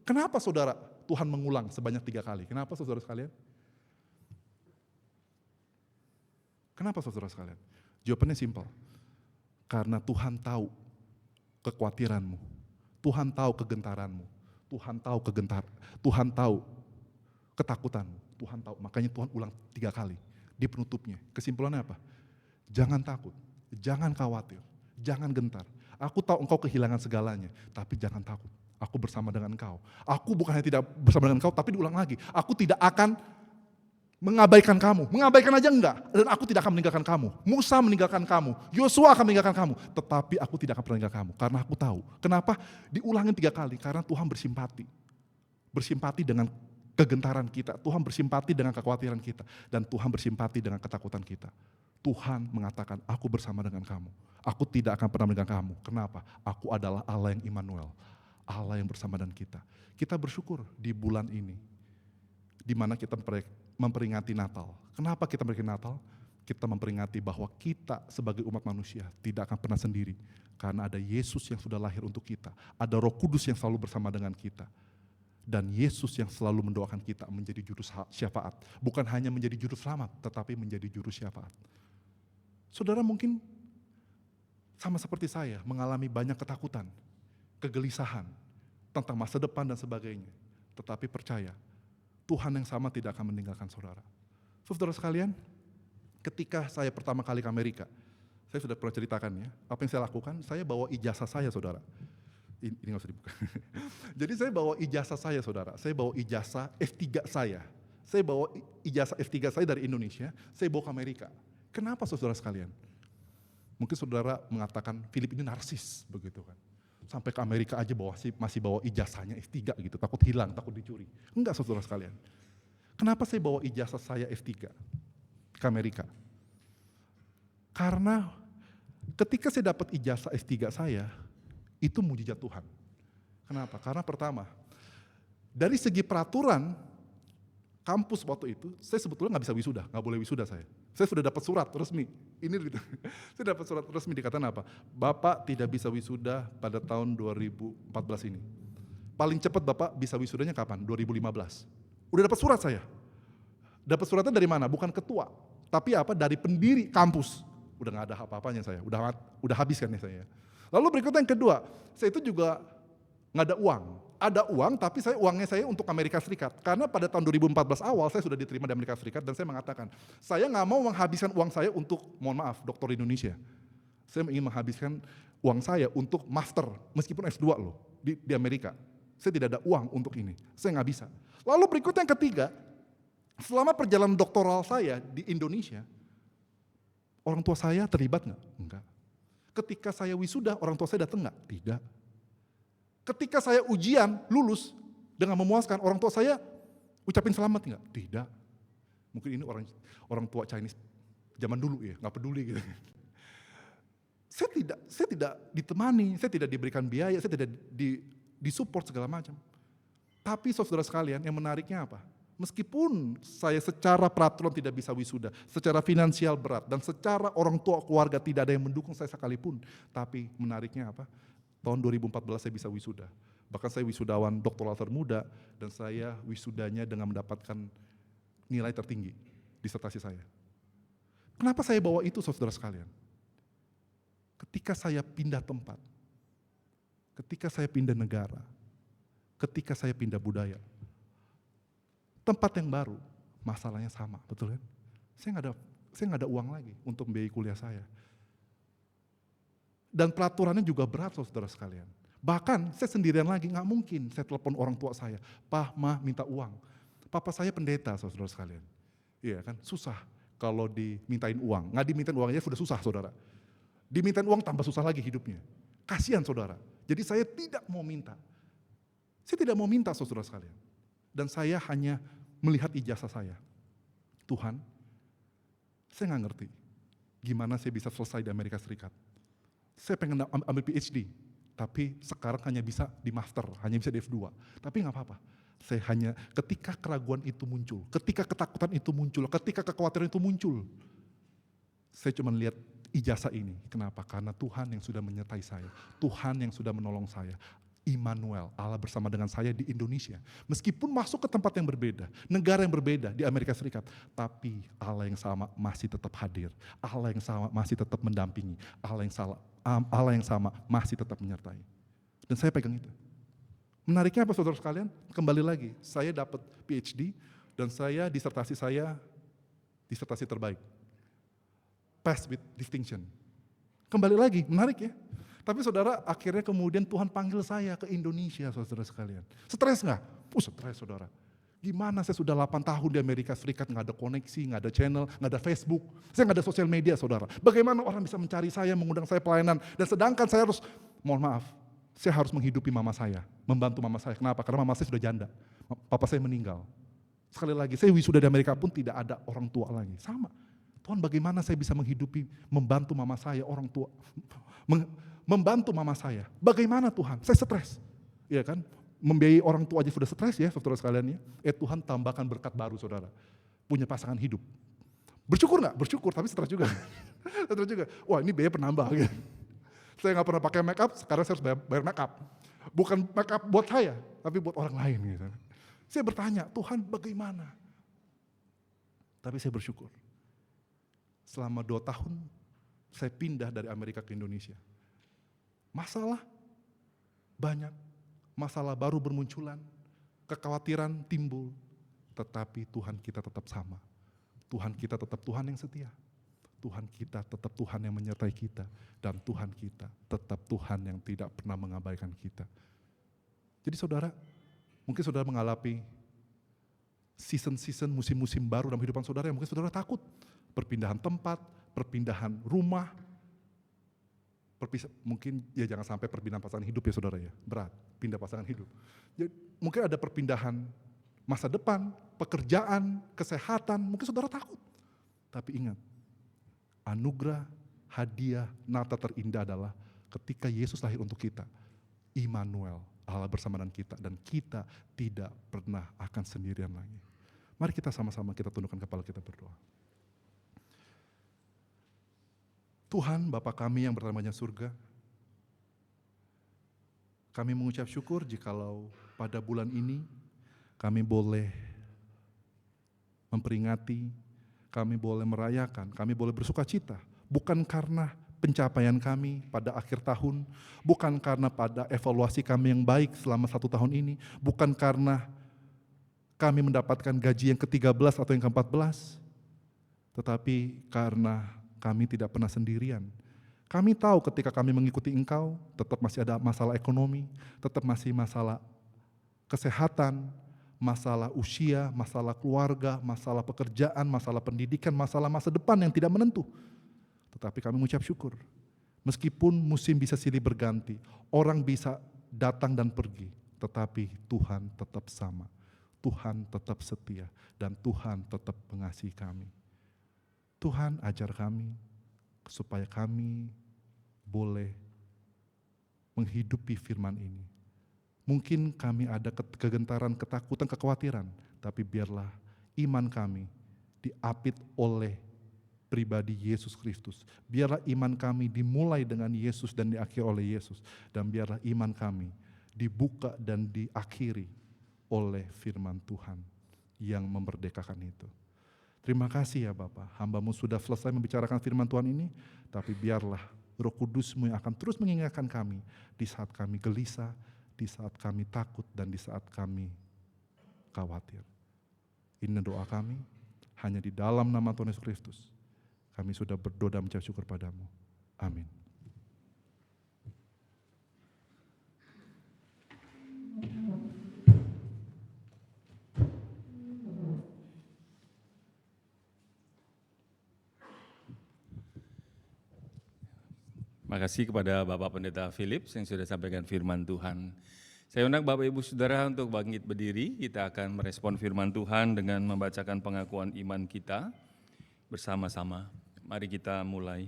Kenapa saudara Tuhan mengulang sebanyak 3 kali? Kenapa saudara sekalian? Kenapa saudara sekalian? Jawabannya simpel. Karena Tuhan tahu kekhawatiranmu. Tuhan tahu kegentaranmu, Tuhan tahu ketakutanmu, Tuhan tahu. Makanya Tuhan ulang 3 kali di penutupnya. Kesimpulannya apa? Jangan takut, jangan khawatir, jangan gentar. Aku tahu engkau kehilangan segalanya, tapi jangan takut. Aku bersama dengan engkau. Aku bukan hanya tidak bersama dengan engkau, tapi diulang lagi. Aku tidak akan mengabaikan kamu, mengabaikan aja enggak, dan aku tidak akan meninggalkan kamu. Musa meninggalkan kamu, Yosua akan meninggalkan kamu, tetapi aku tidak akan pernah meninggalkan kamu, karena aku tahu. Kenapa? Diulangin 3 kali, karena Tuhan bersimpati dengan kegentaran kita, Tuhan bersimpati dengan kekhawatiran kita, dan Tuhan bersimpati dengan ketakutan kita. Tuhan mengatakan, aku bersama dengan kamu, aku tidak akan pernah meninggalkan kamu. Kenapa? Aku adalah Allah yang Immanuel, Allah yang bersama dengan kita. Kita bersyukur di bulan ini, di mana kita memperingati Natal. Kenapa kita memperingati Natal? Kita memperingati bahwa kita sebagai umat manusia tidak akan pernah sendiri. Karena ada Yesus yang sudah lahir untuk kita. Ada Roh Kudus yang selalu bersama dengan kita. Dan Yesus yang selalu mendoakan kita menjadi juru syafaat. Bukan hanya menjadi juru selamat, tetapi menjadi juru syafaat. Saudara mungkin sama seperti saya, mengalami banyak ketakutan, kegelisahan, tentang masa depan dan sebagainya. Tetapi percaya, Tuhan yang sama tidak akan meninggalkan saudara. Saudara sekalian, ketika saya pertama kali ke Amerika, saya sudah pernah ceritakan ya, apa yang saya lakukan, saya bawa ijazah saya saudara. Ini nggak usah dibuka. Jadi saya bawa ijazah saya saudara, saya bawa ijazah F3 saya. Saya bawa ijazah F3 saya dari Indonesia, saya bawa ke Amerika. Kenapa saudara sekalian? Mungkin saudara mengatakan, Philip ini narsis, begitu kan. Sampai ke Amerika aja masih bawa ijazahnya F3 gitu, takut hilang, takut dicuri. Enggak saudara sekalian. Kenapa saya bawa ijazah saya F3 ke Amerika? Karena ketika saya dapat ijazah F3 saya, itu mujizat Tuhan. Kenapa? Karena pertama, dari segi peraturan kampus waktu itu, saya sebetulnya nggak bisa wisuda, nggak boleh wisuda saya. Saya sudah dapat surat resmi. Ini gitu. Saya dapat surat resmi dikatakan apa? Bapak tidak bisa wisuda pada tahun 2014 ini. Paling cepat Bapak bisa wisudanya kapan? 2015. Udah dapat surat saya. Dapat suratnya dari mana? Bukan ketua, tapi apa? Dari pendiri kampus. Udah nggak ada apa-apanya saya. Udah habis kan ya saya. Lalu berikutnya yang kedua, saya itu juga nggak ada uang. Ada uang, tapi uangnya saya untuk Amerika Serikat. Karena pada tahun 2014 awal saya sudah diterima di Amerika Serikat dan saya mengatakan, saya nggak mau menghabiskan uang saya untuk, mohon maaf, doktor Indonesia. Saya ingin menghabiskan uang saya untuk master, meskipun S2 loh, di Amerika. Saya tidak ada uang untuk ini, saya nggak bisa. Lalu berikutnya yang ketiga, selama perjalanan doktoral saya di Indonesia, orang tua saya terlibat nggak? Enggak. Ketika saya wisuda, orang tua saya datang nggak? Tidak. Ketika saya ujian, lulus dengan memuaskan, orang tua saya ucapin selamat nggak? Tidak. Mungkin ini orang tua Chinese zaman dulu ya, nggak peduli gitu. Saya tidak ditemani, saya tidak diberikan biaya, saya tidak disupport segala macam. Tapi saudara sekalian, yang menariknya apa? Meskipun saya secara peraturan tidak bisa wisuda, secara finansial berat, dan secara orang tua keluarga tidak ada yang mendukung saya sekalipun, tapi menariknya apa? Tahun 2014 saya bisa wisuda. Bahkan saya wisudawan doktoral termuda dan saya wisudanya dengan mendapatkan nilai tertinggi disertasi saya. Kenapa saya bawa itu saudara sekalian? Ketika saya pindah tempat, ketika saya pindah negara, ketika saya pindah budaya, tempat yang baru, masalahnya sama, betul kan? Saya nggak ada uang lagi untuk membiayai kuliah saya. Dan peraturannya juga berat saudara sekalian. Bahkan saya sendirian lagi, nggak mungkin saya telepon orang tua saya, "Pak, Ma, minta uang." Papa saya pendeta saudara sekalian. Iya kan, susah kalau dimintain uang. Nggak dimintain uangnya sudah susah saudara. Dimintain uang tambah susah lagi hidupnya. Kasihan saudara. Jadi saya tidak mau minta. Saya tidak mau minta saudara sekalian. Dan saya hanya melihat ijazah saya. Tuhan, saya nggak ngerti gimana saya bisa selesai di Amerika Serikat. Saya pengen ambil PhD, tapi sekarang hanya bisa di master, hanya bisa di F2. Tapi nggak apa-apa. Saya hanya ketika keraguan itu muncul, ketika ketakutan itu muncul, ketika kekhawatiran itu muncul, saya cuma lihat ijazah ini. Kenapa? Karena Tuhan yang sudah menyertai saya, Tuhan yang sudah menolong saya. Immanuel, Allah bersama dengan saya di Indonesia. Meskipun masuk ke tempat yang berbeda, negara yang berbeda di Amerika Serikat, tapi Allah yang sama masih tetap hadir. Allah yang sama masih tetap mendampingi. Allah yang sama masih tetap menyertai. Dan saya pegang itu. Menariknya apa saudara sekalian? Kembali lagi, saya dapat PhD dan disertasi terbaik. Pass with distinction. Kembali lagi, menarik ya. Tapi saudara, akhirnya kemudian Tuhan panggil saya ke Indonesia, saudara sekalian. Stres nggak? Stres saudara. Gimana saya sudah 8 tahun di Amerika Serikat, nggak ada koneksi, nggak ada channel, nggak ada Facebook. Saya nggak ada sosial media saudara. Bagaimana orang bisa mencari saya, mengundang saya pelayanan. Dan sedangkan saya harus, mohon maaf, saya harus menghidupi mama saya, membantu mama saya. Kenapa? Karena mama saya sudah janda. Papa saya meninggal. Sekali lagi, saya wisuda di Amerika pun tidak ada orang tua lagi. Sama. Tuhan, bagaimana saya bisa menghidupi, membantu mama saya, orang tua, membantu mama saya. Bagaimana Tuhan? Saya stres. Iya kan? Membiayai orang tua aja sudah stres ya, saudara sekalian ya. Tuhan tambahkan berkat baru saudara. Punya pasangan hidup. Bersyukur nggak? Bersyukur, tapi stres juga. Stres juga. Wah, ini biaya penambah. Gitu. Saya nggak pernah pakai make up, sekarang saya harus bayar make up. Bukan make up buat saya, tapi buat orang lain. Gitu. Saya bertanya, Tuhan bagaimana? Tapi saya bersyukur. Selama 2 tahun, saya pindah dari Amerika ke Indonesia. Masalah banyak, masalah baru bermunculan, kekhawatiran timbul, tetapi Tuhan kita tetap sama. Tuhan kita tetap Tuhan yang setia. Tuhan kita tetap Tuhan yang menyertai kita. Dan Tuhan kita tetap Tuhan yang tidak pernah mengabaikan kita. Jadi saudara, mungkin saudara mengalami season-season, musim-musim baru dalam kehidupan saudara yang mungkin saudara takut. Perpindahan tempat, perpindahan rumah, mungkin ya jangan sampai perpindahan pasangan hidup ya saudara ya, berat, pindah pasangan hidup. Jadi, mungkin ada perpindahan masa depan, pekerjaan, kesehatan, mungkin saudara takut. Tapi ingat, anugerah, hadiah, nata terindah adalah ketika Yesus lahir untuk kita, Immanuel, Allah bersama dengan kita, dan kita tidak pernah akan sendirian lagi. Mari kita sama-sama kita tundukkan kepala kita berdoa. Tuhan Bapa kami yang bertambahnya surga, kami mengucap syukur jikalau pada bulan ini kami boleh memperingati, kami boleh merayakan, kami boleh bersuka cita. Bukan karena pencapaian kami pada akhir tahun, bukan karena pada evaluasi kami yang baik selama 1 tahun ini, bukan karena kami mendapatkan gaji yang ke-13 atau yang ke-14, tetapi karena kami tidak pernah sendirian. Kami tahu ketika kami mengikuti Engkau, tetap masih ada masalah ekonomi, tetap masih masalah kesehatan, masalah usia, masalah keluarga, masalah pekerjaan, masalah pendidikan, masalah masa depan yang tidak menentu. Tetapi kami mengucap syukur. Meskipun musim bisa silih berganti, orang bisa datang dan pergi, tetapi Tuhan tetap sama. Tuhan tetap setia dan Tuhan tetap mengasihi kami. Tuhan ajar kami supaya kami boleh menghidupi firman ini. Mungkin kami ada kegentaran, ketakutan, kekhawatiran, tapi biarlah iman kami diapit oleh pribadi Yesus Kristus. Biarlah iman kami dimulai dengan Yesus dan diakhiri oleh Yesus. Dan biarlah iman kami dibuka dan diakhiri oleh firman Tuhan yang memerdekakan itu. Terima kasih ya Bapa, hamba-Mu sudah selesai membicarakan firman Tuhan ini, tapi biarlah Roh Kudus-Mu yang akan terus mengingatkan kami di saat kami gelisah, di saat kami takut, dan di saat kami khawatir. Ini doa kami, hanya di dalam nama Tuhan Yesus Kristus. Kami sudah berdoa dan mengucap syukur padamu. Amin. Terima kasih kepada Bapak Pendeta Philips yang sudah sampaikan firman Tuhan. Saya undang Bapak Ibu Saudara untuk bangkit berdiri. Kita akan merespon firman Tuhan dengan membacakan pengakuan iman kita bersama-sama. Mari kita mulai.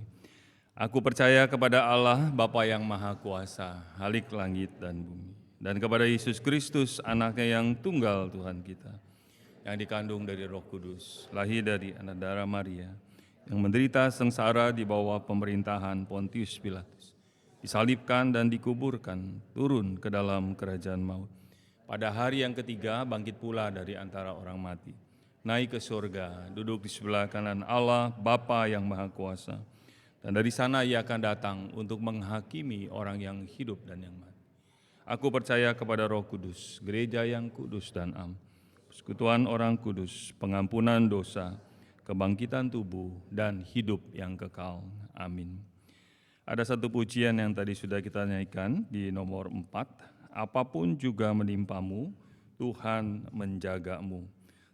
Aku percaya kepada Allah Bapa yang Maha Kuasa, Khalik langit dan bumi, dan kepada Yesus Kristus, Anaknya yang tunggal Tuhan kita, yang dikandung dari Roh Kudus, lahir dari anak darah Maria, yang menderita sengsara di bawah pemerintahan Pontius Pilatus, disalibkan dan dikuburkan, turun ke dalam kerajaan maut. Pada hari yang ketiga bangkit pula dari antara orang mati, naik ke surga, duduk di sebelah kanan Allah Bapa yang Maha Kuasa, dan dari sana Ia akan datang untuk menghakimi orang yang hidup dan yang mati. Aku percaya kepada Roh Kudus, gereja yang kudus dan am, persekutuan orang kudus, pengampunan dosa, kebangkitan tubuh, dan hidup yang kekal. Amin. Ada satu pujian yang tadi sudah kita nyanyikan di nomor 4. Apapun juga menimpamu, Tuhan menjagamu.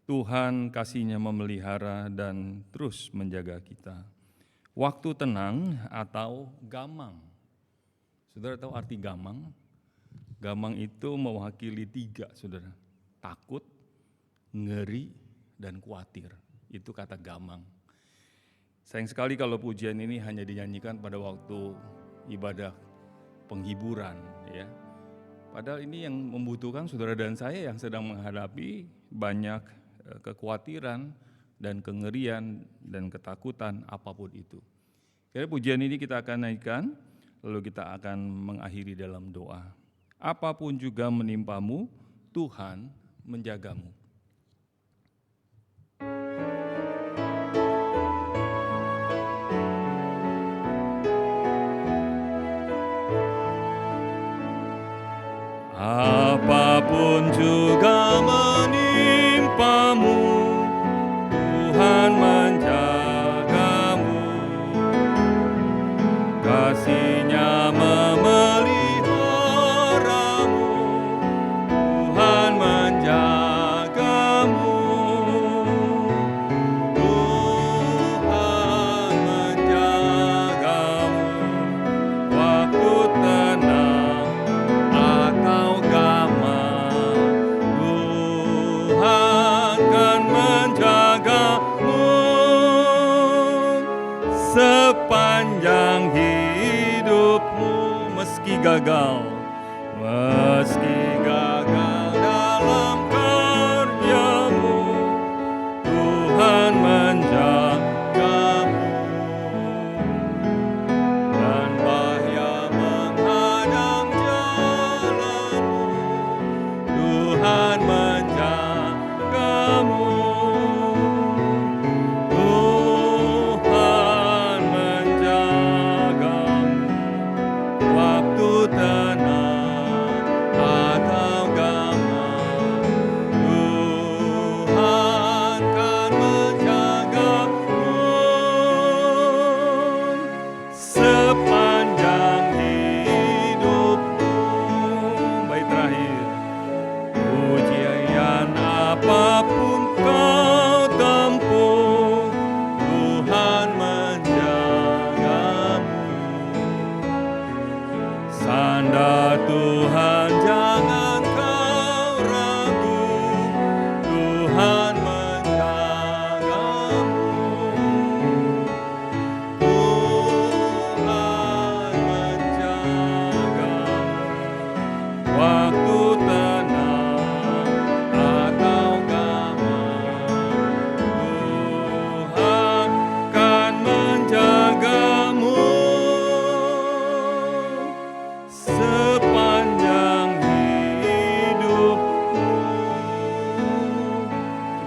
Tuhan kasih-Nya memelihara dan terus menjaga kita. Waktu tenang atau gamang. Saudara tahu arti gamang? Gamang itu mewakili 3, saudara. Takut, ngeri, dan khawatir. Itu kata gamang. Sayang sekali kalau pujian ini hanya dinyanyikan pada waktu ibadah penghiburan, ya. Padahal ini yang membutuhkan saudara dan saya yang sedang menghadapi banyak kekhawatiran dan kengerian dan ketakutan apapun itu. Jadi pujian ini kita akan naikkan, lalu kita akan mengakhiri dalam doa. Apapun juga menimpamu, Tuhan menjagamu. Apapun juga menimpamu, Tuhan menjagamu. Kasih-Nya memeliharamu, Tuhan menjagamu. Tuhan menjagamu, waktu tenang atau gamang, Tuhan kan menjagamu sepanjang hidupmu. Meski gagal dalam karyamu, Tuhan menjagamu.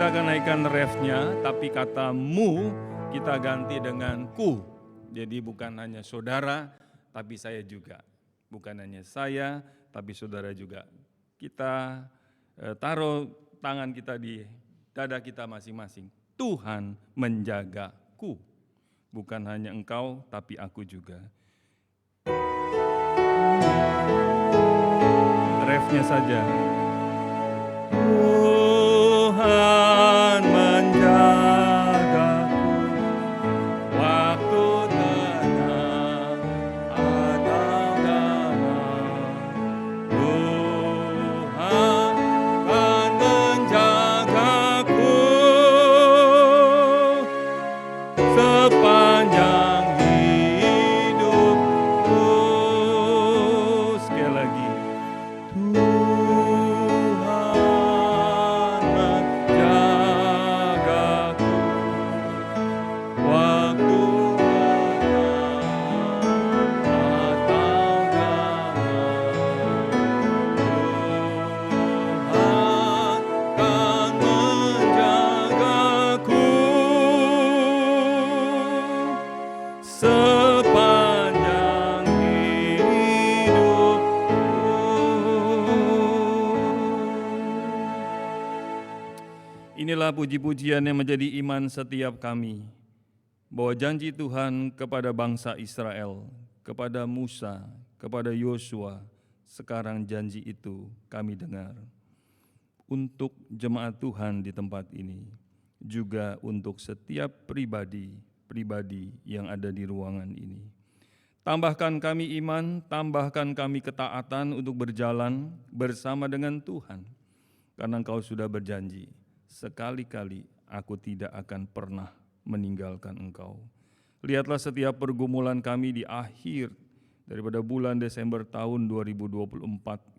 kita akan naikkan refnya, tapi kata mu kita ganti dengan ku. Jadi bukan hanya saudara, tapi saya juga. Bukan hanya saya, tapi saudara juga. Kita taruh tangan kita di dada kita masing-masing. Tuhan menjagaku. Bukan hanya engkau, tapi aku juga. Refnya saja. Tuhan menjagaku waktu tenang atau damai. Tuhan akan menjagaku sepanjang hidupku. Sekali lagi. Sepanjang hidupku. Inilah puji-pujian yang menjadi iman setiap kami, bahwa janji Tuhan kepada bangsa Israel, kepada Musa, kepada Yosua, sekarang janji itu kami dengar. Untuk jemaat Tuhan di tempat ini, juga untuk setiap pribadi yang ada di ruangan ini. Tambahkan kami iman, tambahkan kami ketaatan untuk berjalan bersama dengan Tuhan. Karena Engkau sudah berjanji, sekali-kali aku tidak akan pernah meninggalkan Engkau. Lihatlah setiap pergumulan kami di akhir daripada bulan Desember tahun 2024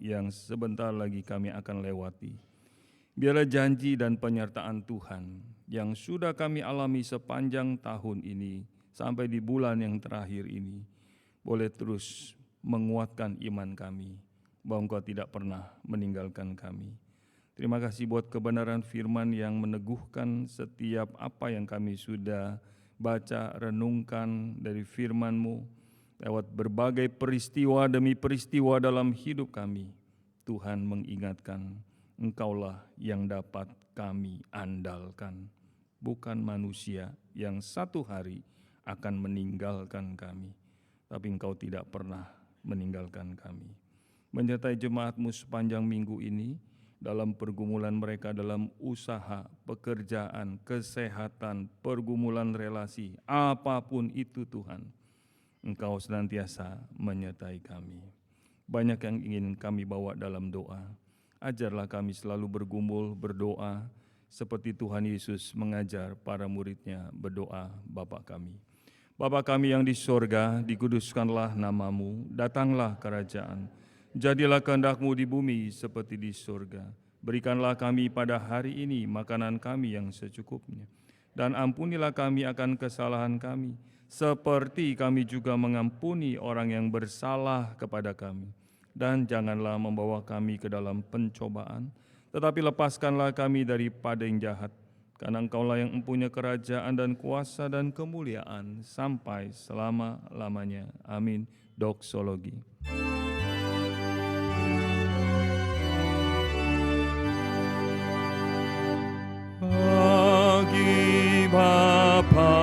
yang sebentar lagi kami akan lewati. Biarlah janji dan penyertaan Tuhan yang sudah kami alami sepanjang tahun ini sampai di bulan yang terakhir ini boleh terus menguatkan iman kami bahwa Engkau tidak pernah meninggalkan kami. Terima kasih buat kebenaran firman yang meneguhkan setiap apa yang kami sudah baca, renungkan dari firman-Mu lewat berbagai peristiwa demi peristiwa dalam hidup kami. Tuhan mengingatkan, Engkaulah yang dapat kami andalkan, bukan manusia yang satu hari akan meninggalkan kami, tapi Engkau tidak pernah meninggalkan kami. Menyertai jemaat-Mu sepanjang minggu ini, dalam pergumulan mereka dalam usaha, pekerjaan, kesehatan, pergumulan relasi, apapun itu Tuhan, Engkau senantiasa menyertai kami. Banyak yang ingin kami bawa dalam doa. Ajarlah kami selalu bergumul, berdoa, seperti Tuhan Yesus mengajar para murid-Nya berdoa, Bapa kami. Bapa kami yang di sorga, dikuduskanlah nama-Mu, datanglah kerajaan. Jadilah kehendak-Mu di bumi seperti di sorga. Berikanlah kami pada hari ini makanan kami yang secukupnya. Dan ampunilah kami akan kesalahan kami, seperti kami juga mengampuni orang yang bersalah kepada kami. Dan janganlah membawa kami ke dalam pencobaan, tetapi lepaskanlah kami daripada yang jahat. Karena Engkaulah yang mempunyai kerajaan dan kuasa dan kemuliaan sampai selama-lamanya. Amin. Doksologi. Bagi Bapa,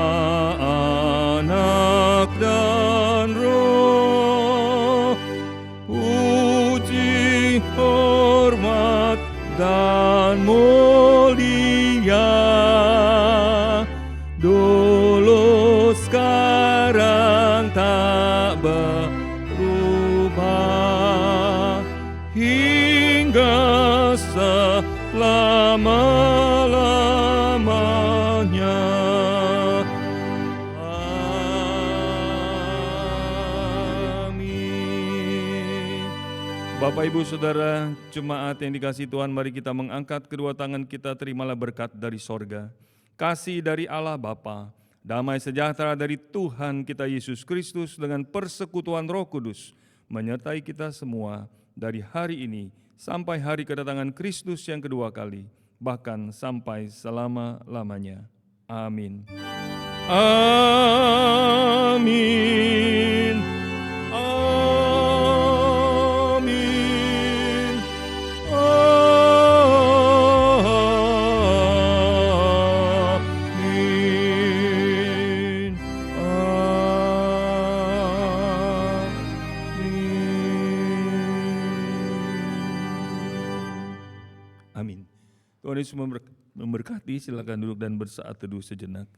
Anak, dan Roh, puji, hormat, dan mulia, dulu, sekarang, tak berubah, hingga selama-lamanya. Amin. Bapak, Ibu, Saudara, jemaat yang dikasihi Tuhan, mari kita mengangkat kedua tangan kita, terimalah berkat dari sorga. Kasih dari Allah Bapa, damai sejahtera dari Tuhan kita Yesus Kristus dengan persekutuan Roh Kudus menyertai kita semua dari hari ini sampai hari kedatangan Kristus yang kedua kali, bahkan sampai selama-lamanya. Amin. Amin. Amin. Amin. Amin. Tuhan Yesus memberkati. Silakan duduk dan bersaat teduh sejenak.